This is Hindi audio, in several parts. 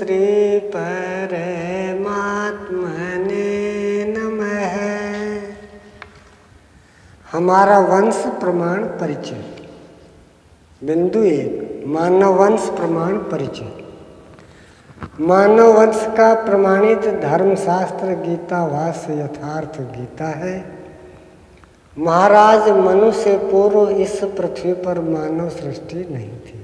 श्री परमात्मने नमः। हमारा वंश प्रमाण परिचय। बिंदु 1, मानव वंश प्रमाण परिचय। मानव वंश का प्रमाणित धर्मशास्त्र गीता भाष्य यथार्थ गीता है। महाराज मनु से पूर्व इस पृथ्वी पर मानव सृष्टि नहीं थी।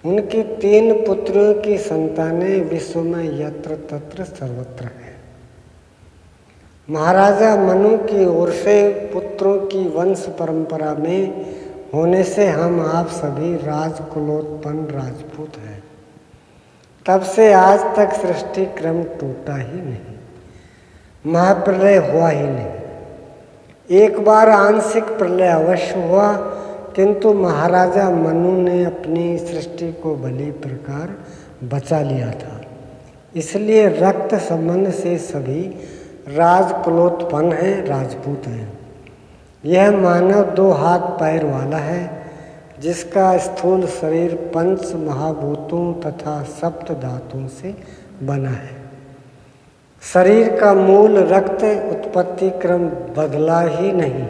उनकी 3 पुत्रों की संतानें विश्व में यत्र तत्र सर्वत्र है। महाराजा मनु की ओर से पुत्रों की वंश परंपरा में होने से हम आप सभी राजकुलोत्पन्न राजपूत हैं। तब से आज तक सृष्टि क्रम टूटा ही नहीं, महाप्रलय हुआ ही नहीं। एक बार आंशिक प्रलय अवश्य हुआ, किंतु महाराजा मनु ने अपनी सृष्टि को भली प्रकार बचा लिया था। इसलिए रक्त संबंध से सभी राजकुलोत्पन्न हैं, राजपूत हैं। यह मानव 2 हाथ पैर वाला है, जिसका स्थूल शरीर 5 महाभूतों तथा 7 धातुओं से बना है। शरीर का मूल रक्त उत्पत्ति क्रम बदला ही नहीं।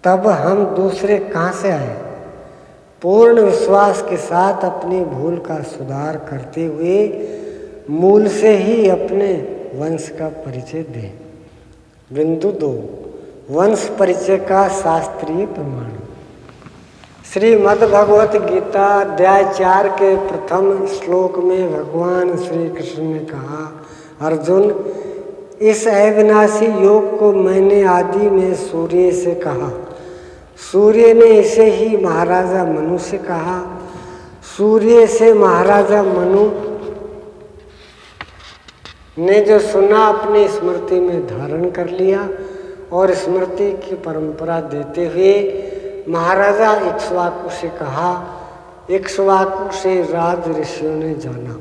तब हम दूसरे कहाँ से आए? पूर्ण विश्वास के साथ अपनी भूल का सुधार करते हुए मूल से ही अपने वंश का परिचय दें। बिंदु 2, वंश परिचय का शास्त्रीय प्रमाण। श्रीमद् भगवत गीता अध्याय 4 के प्रथम श्लोक में भगवान श्री कृष्ण ने कहा, अर्जुन, इस अविनाशी योग को मैंने आदि में सूर्य से कहा। सूर्य ने इसे ही महाराजा मनु से कहा। सूर्य से महाराजा मनु ने जो सुना अपनी स्मृति में धारण कर लिया और स्मृति की परंपरा देते हुए महाराजा इक्ष्वाकु से कहा। इक्ष्वाकु से राज ऋषियों ने जाना।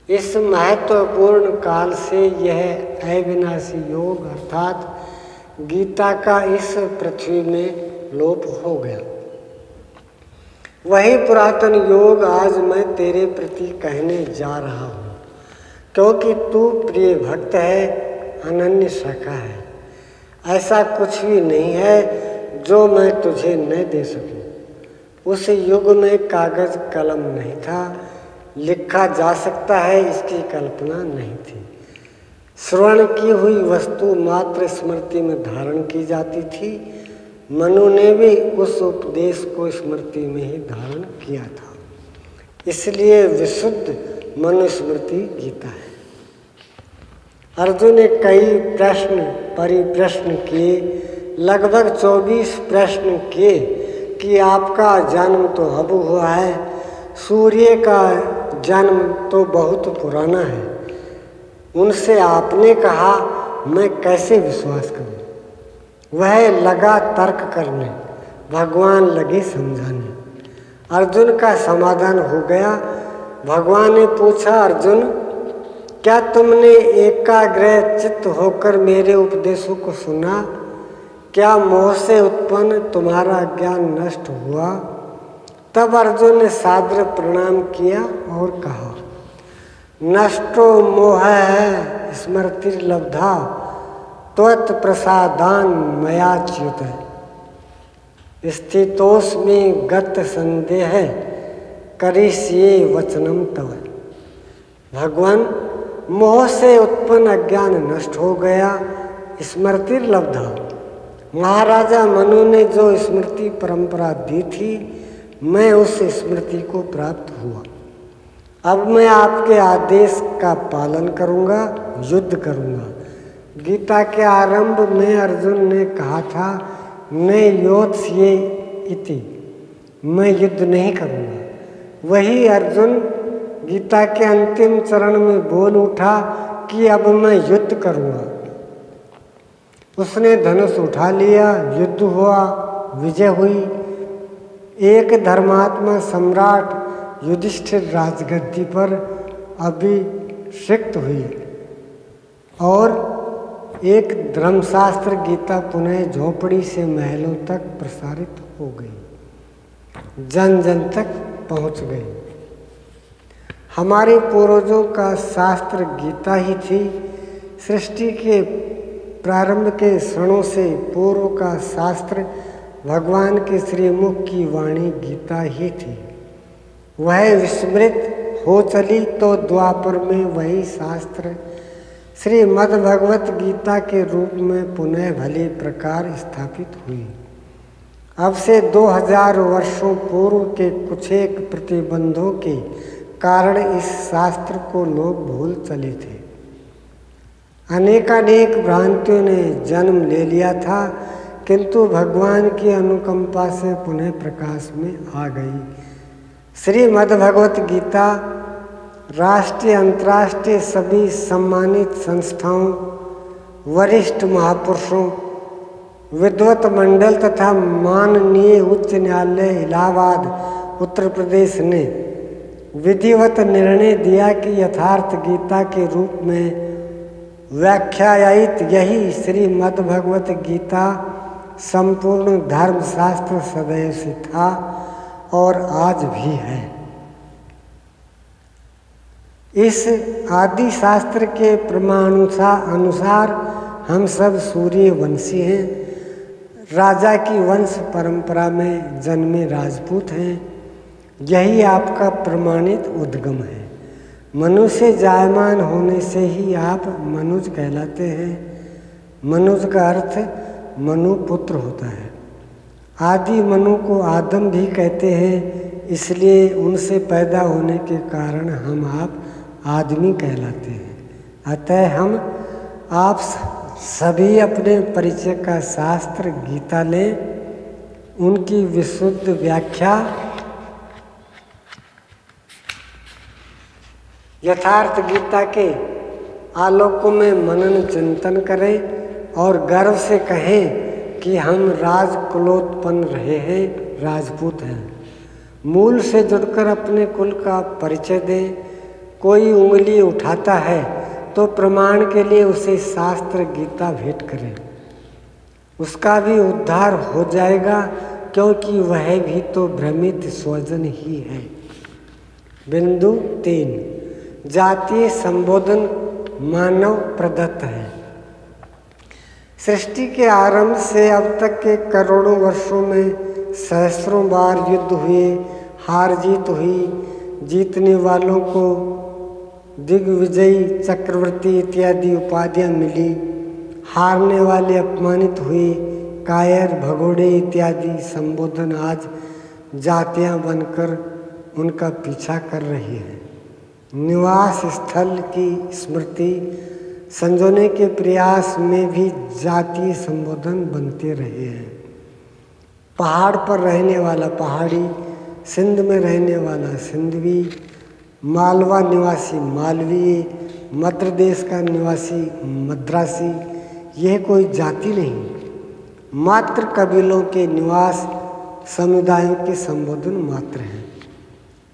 इस महत्वपूर्ण काल से यह अविनाशी योग अर्थात गीता का इस पृथ्वी में लोप हो गया। वही पुरातन योग आज मैं तेरे प्रति कहने जा रहा हूँ, क्योंकि तू प्रिय भक्त है, अनन्य सखा है। ऐसा कुछ भी नहीं है जो मैं तुझे न दे सकूं। उस युग में कागज कलम नहीं था, लिखा जा सकता है इसकी कल्पना नहीं थी। श्रवण की हुई वस्तु मात्र स्मृति में धारण की जाती थी। मनु ने भी उस उपदेश को स्मृति में ही धारण किया था। इसलिए विशुद्ध मनुस्मृति गीता है। अर्जुन ने कई प्रश्न परिप्रश्न किए, लगभग 24 प्रश्न किए कि आपका जन्म तो अब हुआ है, सूर्य का जन्म तो बहुत पुराना है। उनसे आपने कहा, मैं कैसे विश्वास करूं? वह लगा तर्क करने, भगवान लगे समझाने। अर्जुन का समाधान हो गया। भगवान ने पूछा, अर्जुन, क्या तुमने एकाग्र चित्त होकर मेरे उपदेशों को सुना? क्या मोह से उत्पन्न तुम्हारा ज्ञान नष्ट हुआ? तब अर्जुन ने सादर प्रणाम किया और कहा, नष्टो मोह है स्मृतिर्लब्धा त्वत् प्रसादान मया च्युत। स्थितोस्मि गत संदेह करिष्ये वचनम तव। भगवान, मोह से उत्पन्न अज्ञान नष्ट हो गया, स्मृतिर्लब्धा। महाराजा मनु ने जो स्मृति परंपरा दी थी, मैं उस स्मृति को प्राप्त हुआ। अब मैं आपके आदेश का पालन करूंगा, युद्ध करूंगा। गीता के आरंभ में अर्जुन ने कहा था, न योत्स्ये इति, मैं युद्ध नहीं करूंगा। वही अर्जुन गीता के अंतिम चरण में बोल उठा कि अब मैं युद्ध करूंगा। उसने धनुष उठा लिया, युद्ध हुआ, विजय हुई। एक धर्मात्मा सम्राट युधिष्ठिर राजगद्दी पर अभिषिक्त हुई और एक धर्मशास्त्र गीता पुनः झोपड़ी से महलों तक प्रसारित हो गई, जन जन तक पहुंच गई। हमारे पूर्वजों का शास्त्र गीता ही थी। सृष्टि के प्रारंभ के क्षणों से पूर्व का शास्त्र भगवान के श्रीमुख की वाणी गीता ही थी। वह विस्मृत हो चली तो द्वापर में वही शास्त्र श्रीमद्भगवत गीता के रूप में पुनः भले प्रकार स्थापित हुई। अब से 2000 वर्षों पूर्व के कुछ एक प्रतिबंधों के कारण इस शास्त्र को लोग भूल चले थे। अनेकानेक भ्रांतियों ने जन्म ले लिया था, किंतु भगवान की अनुकंपा से पुनः प्रकाश में आ गई। श्रीमद्भगवत गीता राष्ट्रीय अंतर्राष्ट्रीय सभी सम्मानित संस्थाओं, वरिष्ठ महापुरुषों, विद्वत मंडल तथा माननीय उच्च न्यायालय इलाहाबाद उत्तर प्रदेश ने विधिवत निर्णय दिया कि यथार्थ गीता के रूप में व्याख्यायित यही श्रीमद्भगवत गीता संपूर्ण धर्मशास्त्र सदैव से था और आज भी है। इस आदि शास्त्र के प्रमाणानुसार हम सब सूर्यवंशी हैं, राजा की वंश परंपरा में जन्मे राजपूत हैं। यही आपका प्रमाणित उद्गम है। मनुष्य जायमान होने से ही आप मनुज कहलाते हैं। मनुज का अर्थ मनु पुत्र होता है। आदि मनु को आदम भी कहते हैं, इसलिए उनसे पैदा होने के कारण हम आप आदमी कहलाते हैं। अतः हम आप सभी अपने परिचय का शास्त्र गीता लें, उनकी विशुद्ध व्याख्या यथार्थ गीता के आलोकों में मनन चिंतन करें और गर्व से कहें कि हम राजकुलोत्पन्न रहे हैं, राजपूत हैं। मूल से जुड़कर अपने कुल का परिचय दें। कोई उंगली उठाता है तो प्रमाण के लिए उसे शास्त्र गीता भेंट करें, उसका भी उद्धार हो जाएगा, क्योंकि वह भी तो भ्रमित स्वजन ही है। बिंदु 3, जातीय संबोधन मानव प्रदत्त है। सृष्टि के आरंभ से अब तक के करोड़ों वर्षों में सहस्रों बार युद्ध हुए, हार जीत हुई। जीतने वालों को दिग्विजयी, चक्रवर्ती इत्यादि उपाधियां मिली, हारने वाले अपमानित हुए। कायर, भगोड़े इत्यादि संबोधन आज जातियां बनकर उनका पीछा कर रही हैं। निवास स्थल की स्मृति संजोने के प्रयास में भी जातीय संबोधन बनते रहे हैं। पहाड़ पर रहने वाला पहाड़ी, सिंध में रहने वाला सिंधवी, मालवा निवासी मालवीय, मध्य देश का निवासी मद्रासी, यह कोई जाति नहीं, मात्र कबीलों के निवास समुदायों के संबोधन मात्र हैं।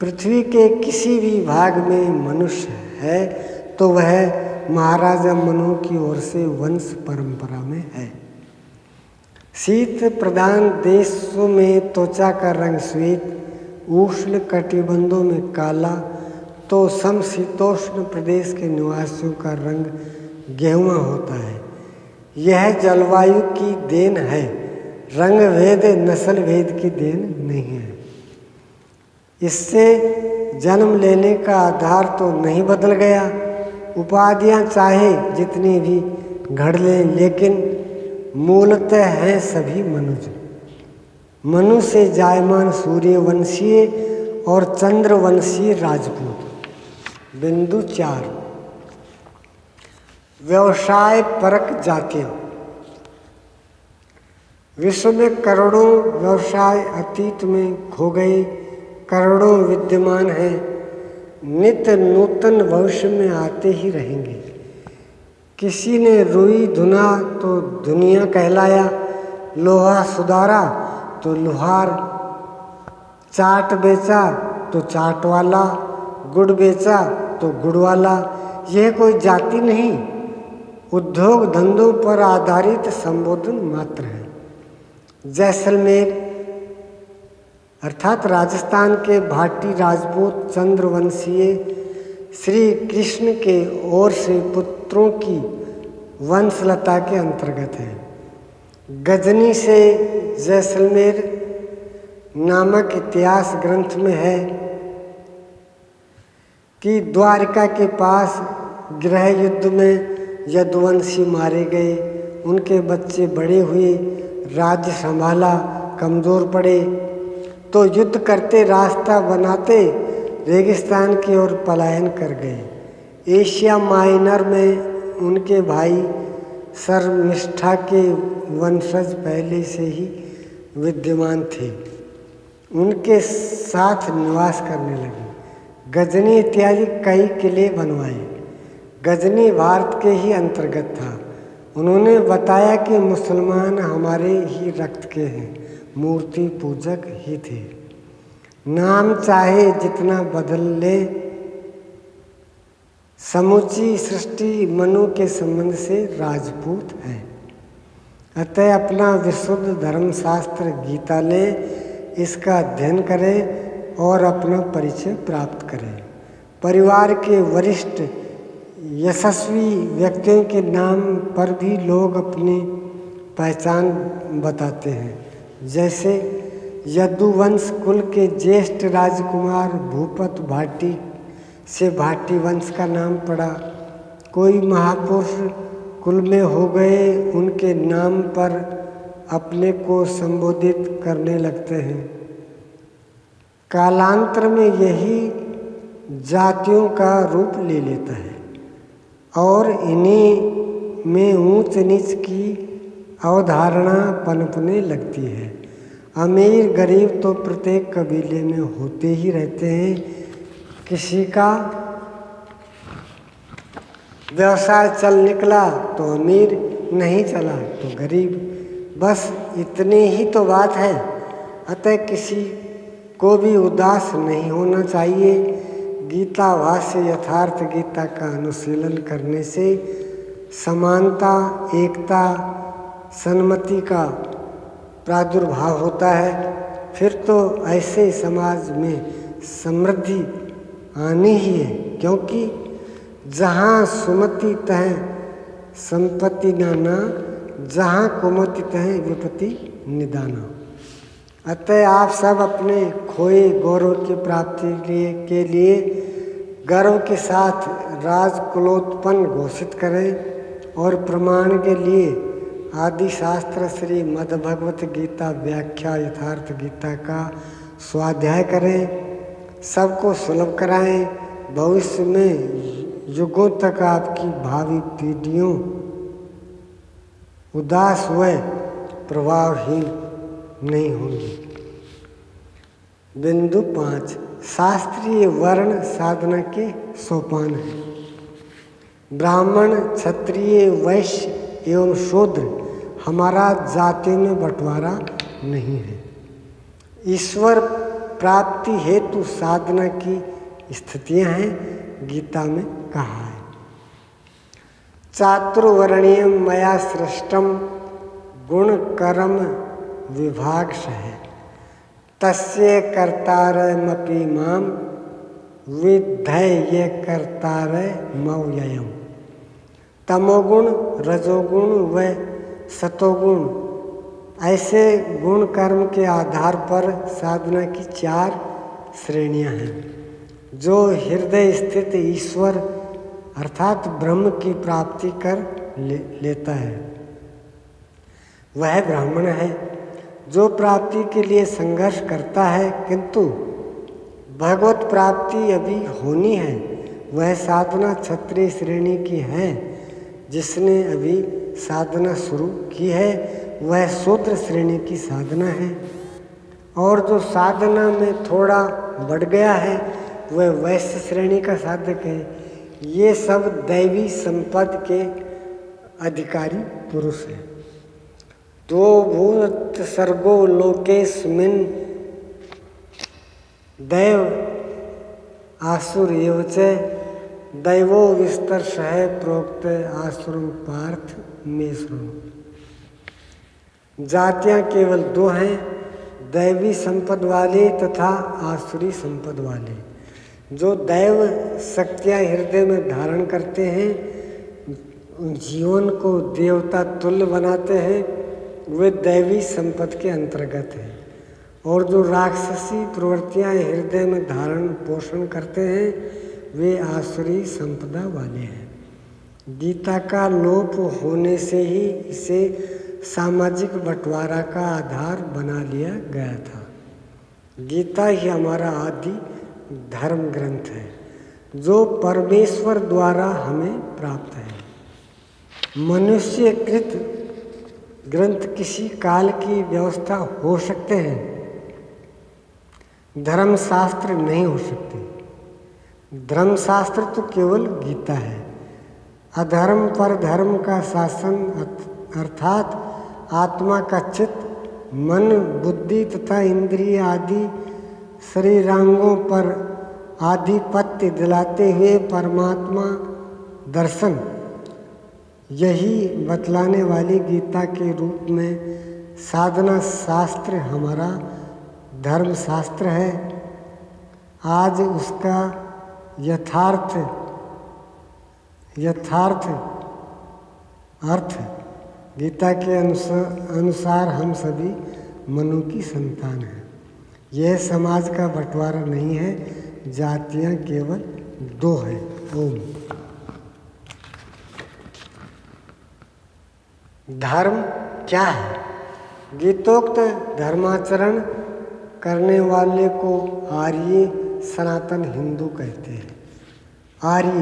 पृथ्वी के किसी भी भाग में मनुष्य है तो वह महाराजा मनु की ओर से वंश परंपरा में है। शीत प्रधान देशों में त्वचा का रंग श्वेत, उष्ण कटिबंधों में काला, तो समशीतोष्ण प्रदेश के निवासियों का रंग गेहुआ होता है। यह जलवायु की देन है, रंग भेद नस्ल भेद की देन नहीं है। इससे जन्म लेने का आधार तो नहीं बदल गया। उपाधियां चाहे जितनी भी घड़ लें, लेकिन मूलतः हैं सभी मनुज। मनु से जायमान सूर्यवंशीय और चंद्रवंशीय राजपूत। बिंदु 4, व्यवसाय परक जातियां। विश्व में करोड़ों व्यवसाय अतीत में खो गए, करोड़ों विद्यमान हैं, नित्य नूतन भविष्य में आते ही रहेंगे। किसी ने रुई धुना तो दुनिया कहलाया, लोहा सुधारा तो लोहार, चाट बेचा तो चाट वाला, गुड़ बेचा तो गुड़ वाला। यह कोई जाति नहीं, उद्योग धंधों पर आधारित संबोधन मात्र है। जैसलमेर अर्थात राजस्थान के भाटी राजपूत चंद्रवंशीय श्री कृष्ण के ओर से पुत्रों की वंशलता के अंतर्गत है। गजनी से जैसलमेर नामक इतिहास ग्रंथ में है कि द्वारिका के पास गृह युद्ध में यदुवंशी मारे गए, उनके बच्चे बड़े हुए, राज्य संभाला, कमज़ोर पड़े तो युद्ध करते रास्ता बनाते रेगिस्तान की ओर पलायन कर गए। एशिया माइनर में उनके भाई शर्मिष्ठा के वंशज पहले से ही विद्यमान थे, उनके साथ निवास करने लगे। गजनी इत्यादि कई किले बनवाए। गजनी भारत के ही अंतर्गत था। उन्होंने बताया कि मुसलमान हमारे ही रक्त के हैं, मूर्ति पूजक ही थे। नाम चाहे जितना बदल ले, समूची सृष्टि मनु के संबंध से राजपूत है। अतः अपना विशुद्ध धर्मशास्त्र गीता ले, इसका अध्ययन करें और अपना परिचय प्राप्त करें। परिवार के वरिष्ठ यशस्वी व्यक्तियों के नाम पर भी लोग अपनी पहचान बताते हैं। जैसे यदुवंश कुल के ज्येष्ठ राजकुमार भूपत भाटी से भाटी वंश का नाम पड़ा। कोई महापुरुष कुल में हो गए, उनके नाम पर अपने को संबोधित करने लगते हैं। कालांतर में यही जातियों का रूप ले लेता है और इन्हीं में ऊंच नीच की अवधारणा पनपने लगती है। अमीर गरीब तो प्रत्येक कबीले में होते ही रहते हैं। किसी का व्यवसाय चल निकला तो अमीर, नहीं चला तो गरीब, बस इतनी ही तो बात है। अतः किसी को भी उदास नहीं होना चाहिए। गीता भाष्य यथार्थ गीता का अनुशीलन करने से समानता, एकता, सन्मति का प्रादुर्भाव होता है। फिर तो ऐसे समाज में समृद्धि आनी ही है, क्योंकि जहाँ सुमति तह संपत्ति नाना, जहाँ कुमति तह विपत्ति निदाना। अतः आप सब अपने खोए गौरव की प्राप्ति के लिए गर्व के साथ राजकुलोत्पन्न घोषित करें और प्रमाण के लिए आदि शास्त्र श्री मद्भगवत गीता व्याख्या यथार्थ गीता का स्वाध्याय करें, सबको सुलभ कराएं। भविष्य में युगों तक आपकी भावी पीढ़ियों उदास व प्रभावहीन नहीं होंगी। बिंदु 5 शास्त्रीय वर्ण साधना के सोपान है। ब्राह्मण, क्षत्रिय, वैश्य एवं शूद्र हमारा जाति में बंटवारा नहीं है। ईश्वर प्राप्ति हेतु साधना की स्थितियां हैं, गीता में कहा है। चातुर्वर्ण्यम मया सृष्टम गुण कर्म विभागश है, तस्य कर्तारमपि माम विद्धय कर्तारमव्ययम्। तमोगुण, रजोगुण व सतोगुण ऐसे गुण कर्म के आधार पर साधना की 4 श्रेणियां हैं। जो हृदय स्थित ईश्वर अर्थात ब्रह्म की प्राप्ति कर लेता है वह ब्राह्मण है। जो प्राप्ति के लिए संघर्ष करता है किंतु भगवत प्राप्ति अभी होनी है, वह साधना क्षत्रिय श्रेणी की है। जिसने अभी साधना शुरू की है वह शूद्र श्रेणी की साधना है, और जो साधना में थोड़ा बढ़ गया है वह वैश्य श्रेणी का साधक है। ये सब दैवी संपद के अधिकारी पुरुष हैं। दो भूत सर्गो लोकेस्मिन् दैव आसुर एव च दैवो विस्तरशः प्रोक्त आसुरम पार्थ में शृणु। जातियां केवल 2 हैं, दैवी संपद वाले तथा आसुरी संपद वाले। जो दैव शक्तियाँ हृदय में धारण करते हैं, जीवन को देवता तुल्य बनाते हैं, वे दैवी संपत्ति के अंतर्गत हैं। और जो राक्षसी प्रवृत्तियाँ हृदय में धारण पोषण करते हैं, वे आसुरी संपदा वाले हैं। गीता का लोप होने से ही इसे सामाजिक बंटवारा का आधार बना लिया गया था। गीता ही हमारा आदि धर्म ग्रंथ है, जो परमेश्वर द्वारा हमें प्राप्त है। मनुष्यकृत ग्रंथ किसी काल की व्यवस्था हो सकते हैं, धर्मशास्त्र नहीं हो सकते। धर्मशास्त्र तो केवल गीता है। अधर्म पर धर्म का शासन अर्थात आत्मा का चित्त, मन, बुद्धि तथा इंद्रिय आदि शरीरांगों पर आधिपत्य दिलाते हुए परमात्मा दर्शन, यही बतलाने वाली गीता के रूप में साधना शास्त्र हमारा धर्मशास्त्र है। आज उसका यथार्थ अर्थ गीता के अनुसार हम सभी मनु की संतान हैं। यह समाज का बंटवारा नहीं है, जातियां केवल दो हैं। ओम। धर्म क्या है? गीतोक्त धर्माचरण करने वाले को आर्य सनातन हिंदू कहते हैं। आर्य,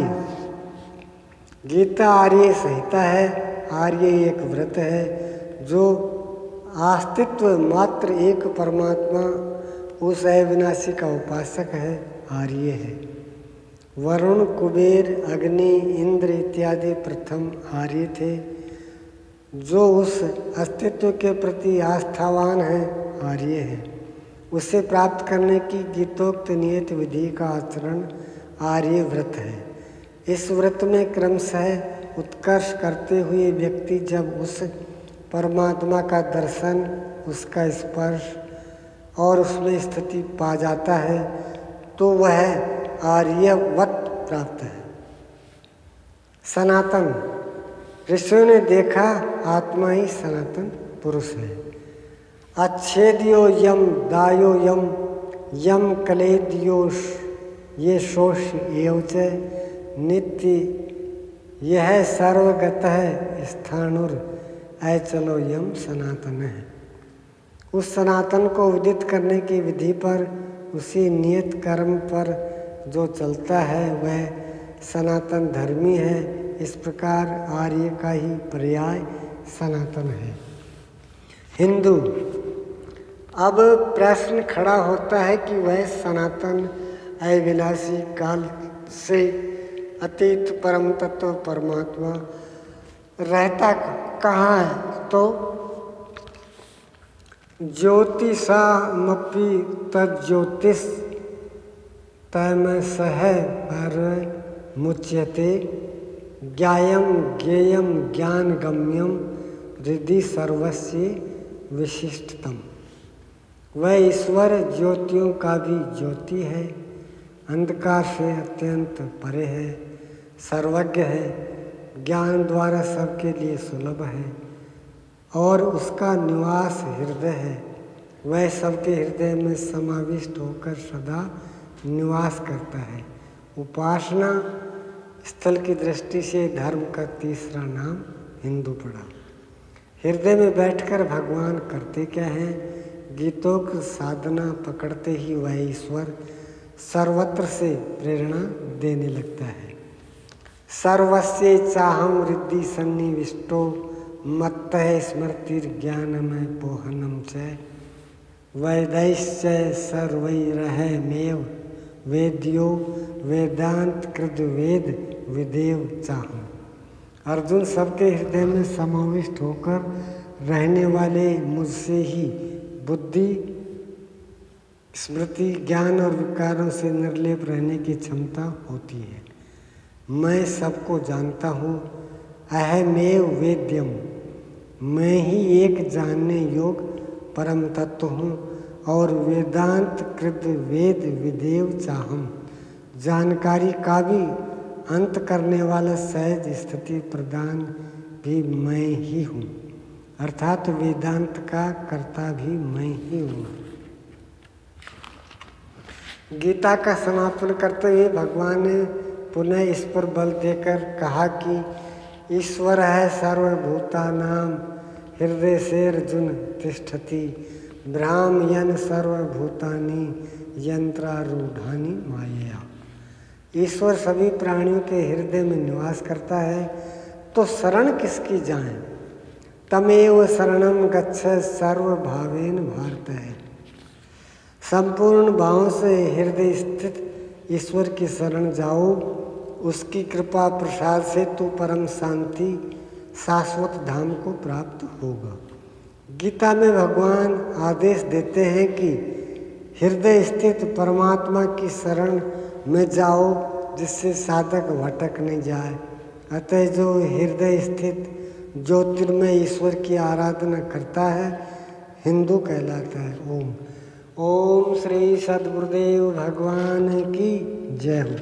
गीता आर्य संहिता है। आर्य एक व्रत है जो अस्तित्व मात्र एक परमात्मा उस अविनाशी का उपासक है, आर्य है। वरुण, कुबेर, अग्नि, इंद्र इत्यादि प्रथम आर्य थे, जो उस अस्तित्व के प्रति आस्थावान है, आर्य है। उसे प्राप्त करने की गीतोक्त नियत विधि का आचरण आर्य व्रत है। इस व्रत में क्रमशः उत्कर्ष करते हुए व्यक्ति जब उस परमात्मा का दर्शन, उसका स्पर्श और उसमें स्थिति पा जाता है, तो वह आर्यवत प्राप्त है। सनातन, ऋषियों ने देखा आत्मा ही सनातन पुरुष है। अच्छेद्यो यम दायो यम यम कलेद्योश ये शोष एवच नित्य यह सर्वगतः स्थाणुर अचलो यम सनातन है। उस सनातन को विदित करने की विधि पर, उसी नियत कर्म पर जो चलता है वह सनातन धर्मी है। इस प्रकार आर्य का ही पर्याय सनातन है। हिंदू, अब प्रश्न खड़ा होता है कि वह सनातन अविनाशी काल से अतीत परम तत्व परमात्मा रहता कहाँ है? तो ज्योतिषामपि तज्ज्योतिष तैमय सह पर मुच्यते ज्ञायम ज्ञेयम ज्ञान गम्यम हृदि सर्वस्य विशिष्टतम। वह ईश्वर ज्योतियों का भी ज्योति है, अंधकार से अत्यंत परे है, सर्वज्ञ है, ज्ञान द्वारा सबके लिए सुलभ है और उसका निवास हृदय है। वह सबके हृदय में समाविष्ट होकर सदा निवास करता है। उपासना स्थल की दृष्टि से धर्म का तीसरा नाम हिंदू पड़ा। हृदय में बैठकर भगवान करते क्या हैं? गीतों की साधना पकड़ते ही वह ईश्वर सर्वत्र से प्रेरणा देने लगता है। सर्वस्य चाहम हृदि सन्निविष्टो मत्तः स्मृतिर्ज्ञानमय पोहनम च वैदैश्च सर्वैरहमेव वेद्यो वेदांत कृत वेद विदेव चाहम। अर्जुन, सबके हृदय में समाविष्ट होकर रहने वाले मुझसे ही बुद्धि, स्मृति, ज्ञान और विकारों से निर्लेप रहने की क्षमता होती है। मैं सबको जानता हूँ। अहमेव वेद्यम, मैं ही एक जानने योग परम तत्व हूँ और वेदांत कृत वेद विदेव चाहम, जानकारी का भी अंत करने वाला सहज स्थिति प्रदान भी मैं ही हूँ, अर्थात वेदांत का कर्ता भी मैं ही हूँ। गीता का समापन करते हुए भगवान ने पुनः इस पर बल देकर कहा कि ईश्वर है सर्वभूतानां हृदय सेर्जुन तिष्ठति भ्रामयन् सर्वभूतानि यंत्रारूढ़ानि मायया। ईश्वर सभी प्राणियों के हृदय में निवास करता है, तो शरण किसकी जाएं? तमेव शरणं गच्छ सर्वभावेन भारत है। संपूर्ण भाव से हृदय स्थित ईश्वर की शरण जाओ, उसकी कृपा प्रसाद से तू परम शांति शाश्वत धाम को प्राप्त होगा। गीता में भगवान आदेश देते हैं कि हृदय स्थित परमात्मा की शरण में जाओ, जिससे साधक भटक नहीं जाए। अतः जो हृदय स्थित ज्योतिर्मय ईश्वर की आराधना करता है हिंदू कहलाता है। ओम श्री सद्गुरुदेव भगवान की जय हो।